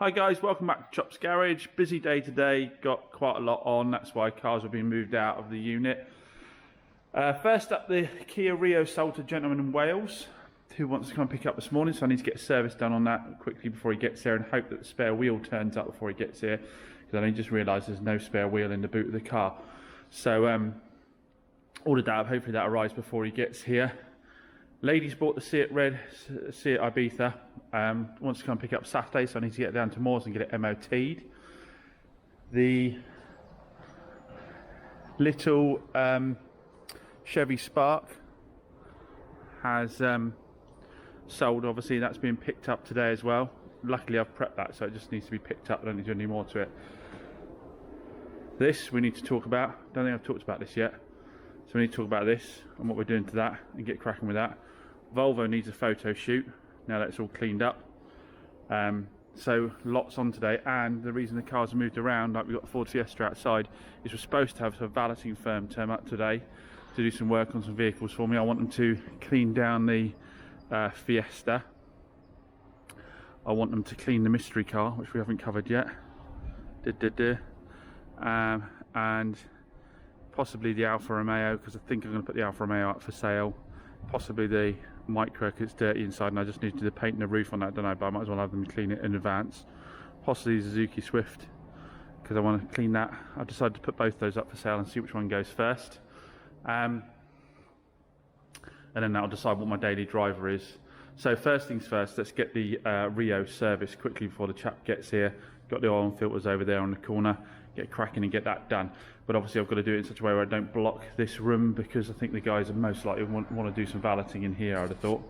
Hi guys, welcome back to Chop's Garage. Busy day today, got quite a lot on, that's why cars have been moved out of the unit. First up, the Kia Rio sold to a gentleman in Wales who wants to come pick up this morning, so I need to get a service done on that quickly before he gets here and hope that the spare wheel turns up before he gets here, because I only just realised there's no spare wheel in the boot of the car. So ordered that up, hopefully that arrives before he gets here. Ladies bought the Seat Red, Seat Ibiza, wants to come pick up Saturday, so I need to get down to Moors and get it MOT'd. The little Chevy Spark has sold, obviously that's been picked up today as well. Luckily I've prepped that, so it just needs to be picked up, I don't need to do any more to it. This we need to talk about, don't think I've talked about this yet. So we need to talk about this and what we're doing to that and get cracking with that. Volvo needs a photo shoot now that it's all cleaned up. So lots on today, and the reason the cars are moved around, like we've got the Ford Fiesta outside, is we're supposed to have a valeting firm turn up today to do some work on some vehicles for me. I want them to clean down the Fiesta. I want them to clean the mystery car, which we haven't covered yet. And possibly the Alfa Romeo, because I think I'm going to put the Alfa Romeo up for sale. Possibly the Micra, because it's dirty inside and I just need to do paint the roof on that, don't know, but I might as well have them clean it in advance. Possibly the Suzuki Swift, because I want to clean that. I've decided to put both those up for sale and see which one goes first. And then that'll decide what my daily driver is. So first things first, let's get the Rio service quickly before the chap gets here. Got the oil and filters over there on the corner. Get cracking and get that done. But obviously I've got to do it in such a way where I don't block this room, because I think the guys are most likely want to do some valeting in here, I'd have thought.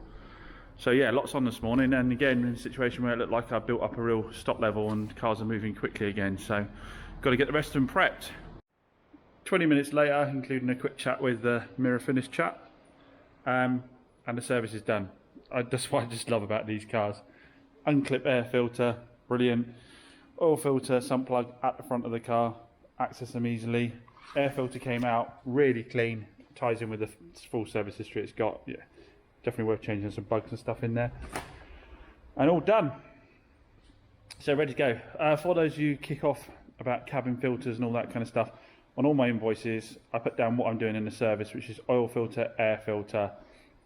So yeah, lots on this morning, and again in a situation where it looked like I built up a real stop level and cars are moving quickly again, so got to get the rest of them prepped. 20 minutes later, including a quick chat with the mirror finish chap, and the service is done. That's what I just love about these cars. Unclip air filter, brilliant. Oil filter, sump plug at the front of the car, access them easily. Air filter came out really clean, ties in with the full service history it's got. Yeah, definitely worth changing some bugs and stuff in there. And all done. So ready to go. For those of you kick off about cabin filters and all that kind of stuff, on all my invoices I put down what I'm doing in the service, which is oil filter, air filter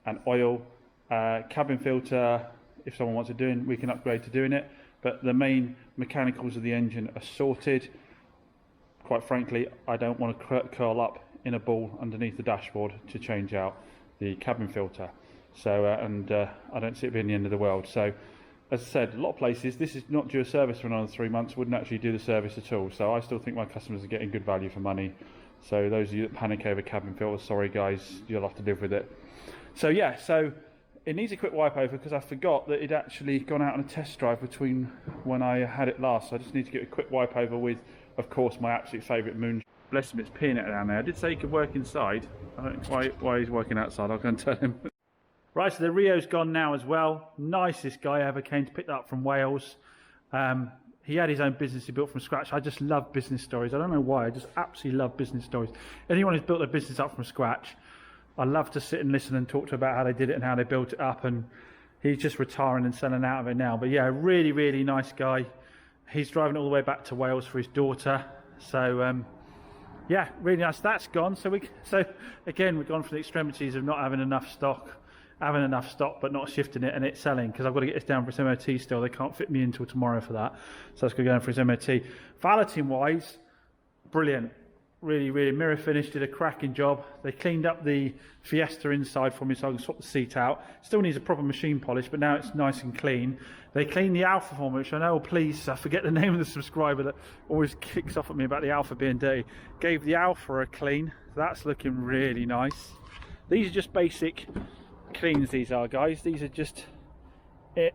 and oil. Cabin filter, if someone wants it doing, we can upgrade to doing it. But the main mechanicals of the engine are sorted. Quite frankly, I don't want to curl up in a ball underneath the dashboard to change out the cabin filter. So, I don't see it being the end of the world. So, as I said, a lot of places, this is not due a service for another 3 months, wouldn't actually do the service at all. So I still think my customers are getting good value for money. So those of you that panic over cabin filters, sorry guys, you'll have to live with it. So yeah, so it needs a quick wipe over because I forgot that it'd actually gone out on a test drive between when I had it last. So I just need to get a quick wipe over with, of course, my absolute favourite moon. Bless him, it's peeing it down there. I did say he could work inside. I don't know why he's working outside. I'll go and tell him. Right, so the Rio's gone now as well. Nicest guy ever came to pick that up from Wales. He had his own business he built from scratch. I just love business stories. I don't know why, I just absolutely love business stories. Anyone who's built their business up from scratch, I love to sit and listen and talk to about how they did it and how they built it up, and he's just retiring and selling out of it now. But yeah, really, really nice guy. He's driving all the way back to Wales for his daughter. So yeah, really nice. That's gone. So again, we've gone from the extremities of not having enough stock, having enough stock but not shifting it and it selling, because I've got to get this down for its MOT still. They can't fit me in until tomorrow for that. So it's going to go down for its MOT. Valeting wise, brilliant. Really, really mirror finish, did a cracking job. They cleaned up the Fiesta inside for me so I can swap the seat out. Still needs a proper machine polish, but now it's nice and clean. They cleaned the Alfa for me, which I know, please, I forget the name of the subscriber that always kicks off at me about the Alfa being dirty. Gave the Alfa a clean. That's looking really nice. These are just basic cleans, these are, guys. These are just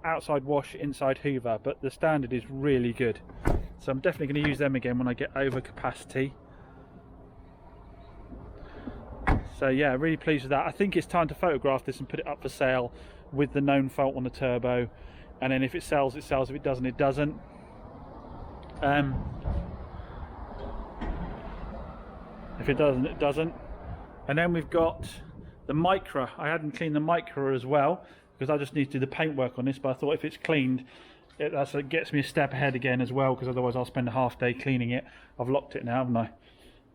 outside wash, inside hoover, but the standard is really good. So I'm definitely going to use them again when I get over capacity. So yeah, really pleased with that. I think it's time to photograph this and put it up for sale with the known fault on the turbo, and then if it sells, it sells. If it doesn't, it doesn't. If it doesn't, it doesn't. And then we've got the Micra. I hadn't cleaned the Micra as well because I just need to do the paintwork on this, but I thought if it's cleaned it gets me a step ahead again as well, because otherwise I'll spend a half day cleaning it. I've locked it now, haven't I?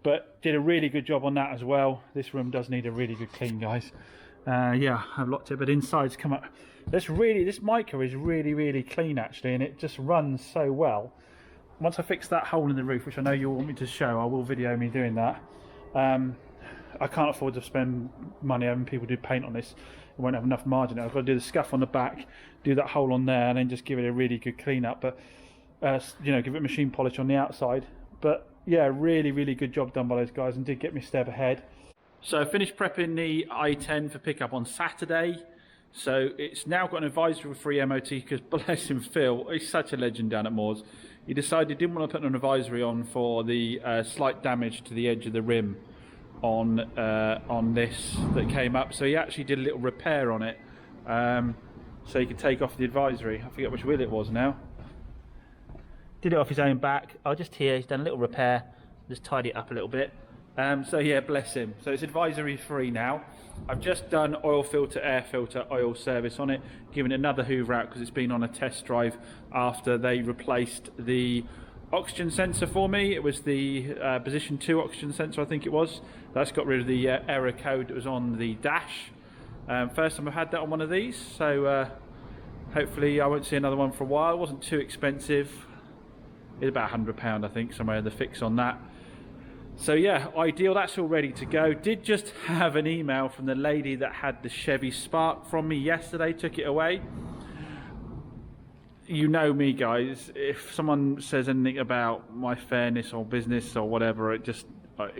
But did a really good job on that as well. This room does need a really good clean, guys. Yeah, I've locked it, but inside's come up. This mica is really clean actually, and it just runs so well. Once I fix that hole in the roof, which I know you want me to show, I will video me doing that. I can't afford to spend money having people do paint on this. It won't have enough margin. I've got to do the scuff on the back, do that hole on there, and then just give it a really good clean up. But you know, give it machine polish on the outside. But yeah, really good job done by those guys, and did get me a step ahead. So I finished prepping the i10 for pickup on Saturday. So it's now got an advisory-free MOT, because bless him, Phil, he's such a legend down at Moors. He decided he didn't want to put an advisory on for the slight damage to the edge of the rim on this that came up. So he actually did a little repair on it, so he could take off the advisory. I forget which wheel it was now. Did it off his own back. Oh, just here, he's done a little repair, just tidy it up a little bit. So yeah, bless him. So it's advisory free now. I've just done oil filter, air filter, oil service on it, given it another hoover out because it's been on a test drive after they replaced the oxygen sensor for me. It was the position 2 oxygen sensor, I think it was. That's got rid of the error code that was on the dash. First time I've had that on one of these, so hopefully I won't see another one for a while. It wasn't too expensive. It's about £100, I think, somewhere in the fix on that. So yeah, ideal, that's all ready to go. Did just have an email from the lady that had the Chevy Spark from me yesterday, took it away. You know me, guys, if someone says anything about my fairness or business or whatever, it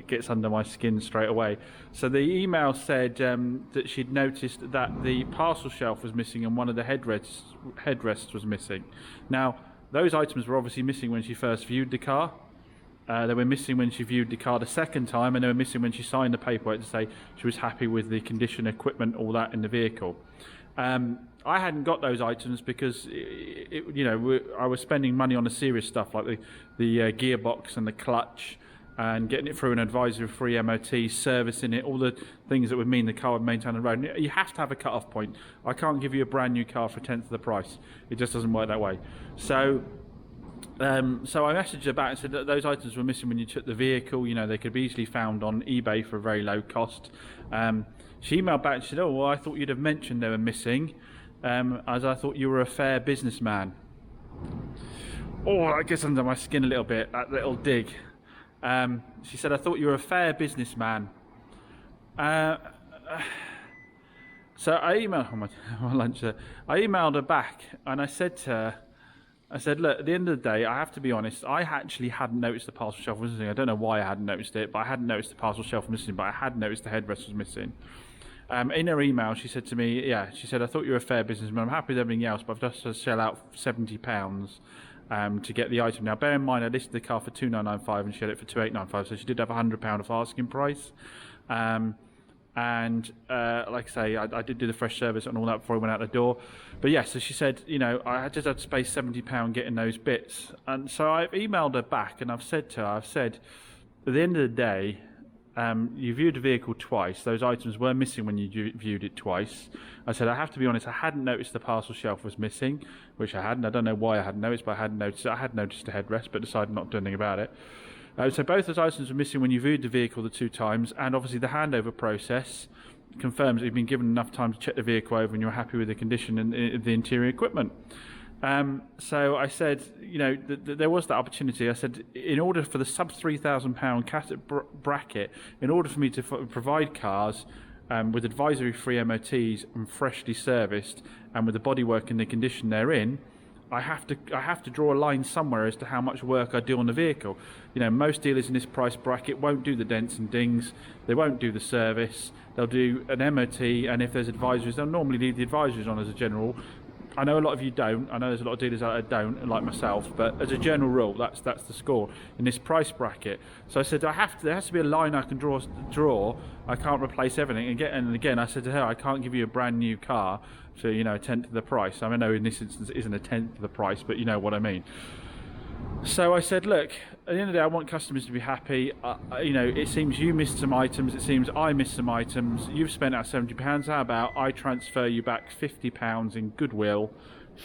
gets under my skin straight away. So the email said that she'd noticed that the parcel shelf was missing and one of the headrests was missing. Now, those items were obviously missing when she first viewed the car. They were missing when she viewed the car the second time, and they were missing when she signed the paperwork to say she was happy with the condition, equipment, all that in the vehicle. I hadn't got those items because, I was spending money on the serious stuff like the gearbox and the clutch, and getting it through an advisory-free MOT, servicing it, all the things that would mean the car would maintain the road. And you have to have a cut-off point. I can't give you a brand new car for a tenth of the price. It just doesn't work that way. So I messaged her back and said that those items were missing when you took the vehicle. You know, they could be easily found on eBay for a very low cost. She emailed back and said, "Oh, well, I thought you'd have mentioned they were missing, as I thought you were a fair businessman." Oh, that gets under my skin a little bit, that little dig. She said, "I thought you were a fair businessman." So I emailed her my lunch. I emailed her back and I said to her, look, at the end of the day, I have to be honest, I actually hadn't noticed the parcel shelf was missing. I don't know why I hadn't noticed it, but I hadn't noticed the parcel shelf was missing, but I had noticed the headrest was missing. In her email, she said to me, she said, "I thought you were a fair businessman. I'm happy with everything else, but I've just to shell out £70 to get the item." Now, bear in mind, I listed the car for £2,995 and she had it for £2,895, so she did have £100 of asking price. Like I say, I did do the fresh service and all that before I went out the door. But yeah, so she said, I just had to pay £70 getting those bits. And so I've emailed her back and I've said to her, at the end of the day, you viewed the vehicle twice. Those items were missing when you viewed it twice. I said, I have to be honest, I hadn't noticed the parcel shelf was missing, which I hadn't. I don't know why I hadn't noticed, but I hadn't noticed it. I had noticed the headrest, but decided not to do anything about it. So both those items were missing when you viewed the vehicle the 2 times, and obviously the handover process confirms that you've been given enough time to check the vehicle over and you're happy with the condition and the interior equipment. So I said, there was that opportunity. I said, in order for the sub £3,000 bracket, in order for me to provide cars with advisory-free MOTs and freshly serviced and with the bodywork in the condition they're in, I have to draw a line somewhere as to how much work I do on the vehicle. Most dealers in this price bracket won't do the dents and dings. They won't do the service. They'll do an MOT, and if there's advisories, they'll normally leave the advisories on as a general. I know a lot of you don't. I know there's a lot of dealers out there don't, like myself. But as a general rule, that's the score in this price bracket. So I said, there has to be a line I can draw. I can't replace everything. And again, I said to her, I can't give you a brand new car for a tenth of the price. I know in this instance it isn't a tenth of the price, but you know what I mean. So I said, look, at the end of the day, I want customers to be happy. It seems you missed some items. It seems I missed some items. You've spent out £70. How about I transfer you back £50 in goodwill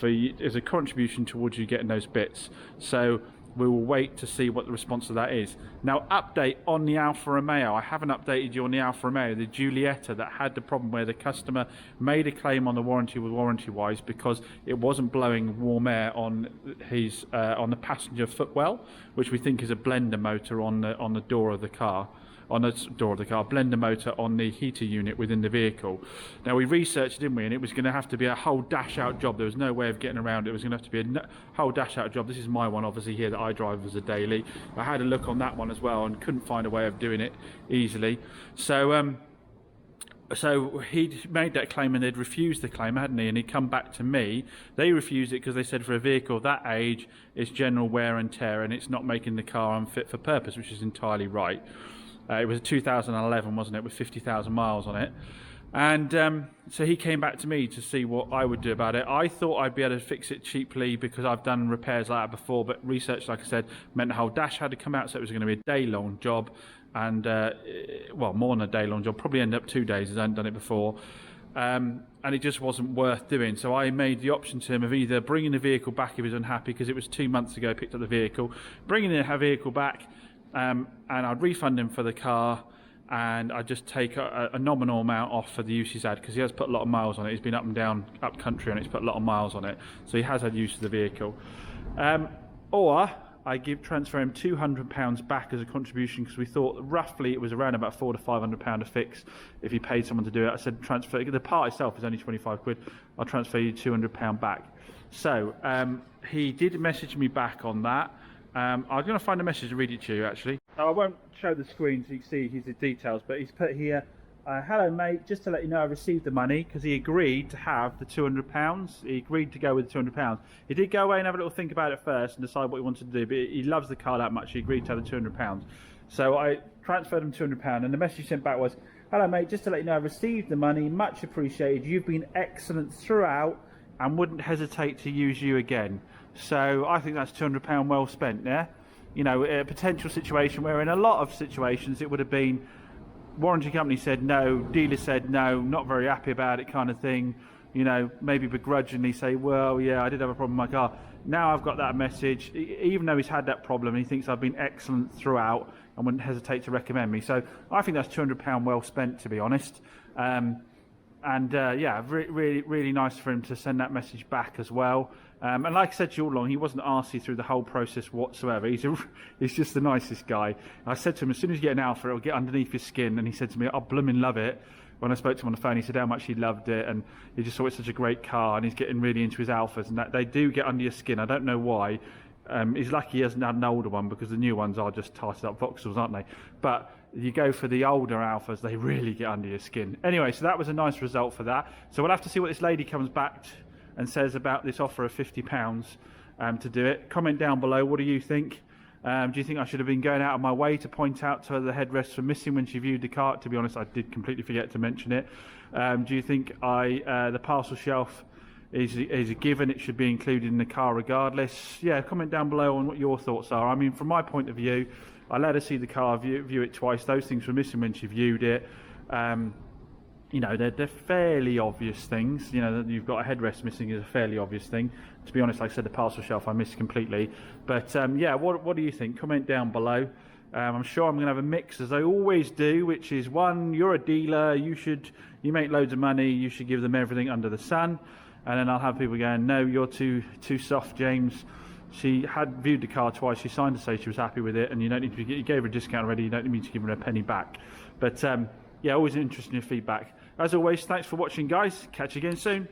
as a contribution towards you getting those bits. So we will wait to see what the response to that is. Now, update on the Alfa Romeo. I haven't updated you on the Alfa Romeo, the Giulietta, that had the problem where the customer made a claim on the warranty warranty-wise because it wasn't blowing warm air on his on the passenger footwell, which we think is a blender motor on the door of the car. On the door of the car, blender motor on the heater unit within the vehicle. Now, we researched, didn't we, and it was going to have to be a whole dash-out job. There was no way of getting around it. It was going to have to be a whole dash-out job. This is my one, obviously, here that I drive as a daily. I had a look on that one as well and couldn't find a way of doing it easily. So he'd made that claim and they'd refused the claim, hadn't he? And he'd come back to me. They refused it because they said for a vehicle of that age, it's general wear and tear and it's not making the car unfit for purpose, which is entirely right. It was a 2011, wasn't it, with 50,000 miles on it. And so he came back to me to see what I would do about it. I thought I'd be able to fix it cheaply because I've done repairs like that before, but research, like I said, meant the whole dash had to come out, so it was going to be a day-long job. And, well, more than a day-long job, probably end up 2 days, as I hadn't done it before. And it just wasn't worth doing. So I made the option to him of either bringing the vehicle back if he was unhappy, because it was 2 months ago I picked up the vehicle, bringing the vehicle back, and I'd refund him for the car, and I'd just take a nominal amount off for the use he's had, because he has put a lot of miles on it. He's been up and down, up country, and it's put a lot of miles on it, so he has had use of the vehicle. Or I transfer him £200 back as a contribution, because we thought roughly it was around about £400 to £500 a fix if he paid someone to do it. I said transfer, the part itself is only 25 quid, I'll transfer you £200 back. So he did message me back on that. I'm going to find a message to read it to you, actually. I won't show the screen so you can see his details, but he's put here, hello mate, just to let you know I received the money, because he agreed to have the £200. He agreed to go with the £200. He did go away and have a little think about it first and decide what he wanted to do, but he loves the car that much, he agreed to have the £200. So I transferred him £200, and the message sent back was, hello mate, just to let you know I received the money, much appreciated, you've been excellent throughout and wouldn't hesitate to use you again. So I think that's £200 well spent, yeah? You know, a potential situation where in a lot of situations it would have been warranty company said no, dealer said no, not very happy about it kind of thing, you know, maybe begrudgingly say, well, yeah, I did have a problem with my car. Now I've got that message, even though he's had that problem, he thinks I've been excellent throughout and wouldn't hesitate to recommend me. So I think that's £200 well spent, to be honest. Yeah, really nice for him to send that message back as well. And like I said to you all along, he wasn't arsey through the whole process whatsoever. He's just the nicest guy. I said to him, as soon as you get an Alfa, it'll get underneath your skin. And he said to me, I blooming love it. When I spoke to him on the phone, he said how much he loved it, and he just thought it's such a great car, and he's getting really into his Alfas, and that they do get under your skin. I don't know why. He's lucky he hasn't had an older one, because the new ones are just tarted up Vauxhalls, aren't they? But you go for the older Alfas, they really get under your skin. Anyway, so that was a nice result for that. So we'll have to see what this lady comes back and says about this offer of £50 to do it. Comment down below, what do you think? Do you think I should have been going out of my way to point out to her the headrests were missing when she viewed the car? To be honest, I did completely forget to mention it. Do you think the parcel shelf is a given, it should be included in the car regardless? Yeah, comment down below on what your thoughts are. I mean, from my point of view, I let her see the car, view it twice. Those things were missing when she viewed it. You know, they're fairly obvious things. You know, that you've got a headrest missing is a fairly obvious thing. To be honest, like I said, the parcel shelf I missed completely. But yeah, what do you think? Comment down below. I'm sure I'm going to have a mix, as I always do, which is, one, you're a dealer, you make loads of money, you should give them everything under the sun. And then I'll have people going, no, you're too soft, James. She had viewed the car twice, she signed to say she was happy with it, and you don't need to, you gave her a discount already, you don't need to give her a penny back. But yeah, always interested in your feedback. As always, thanks for watching, guys. Catch you again soon.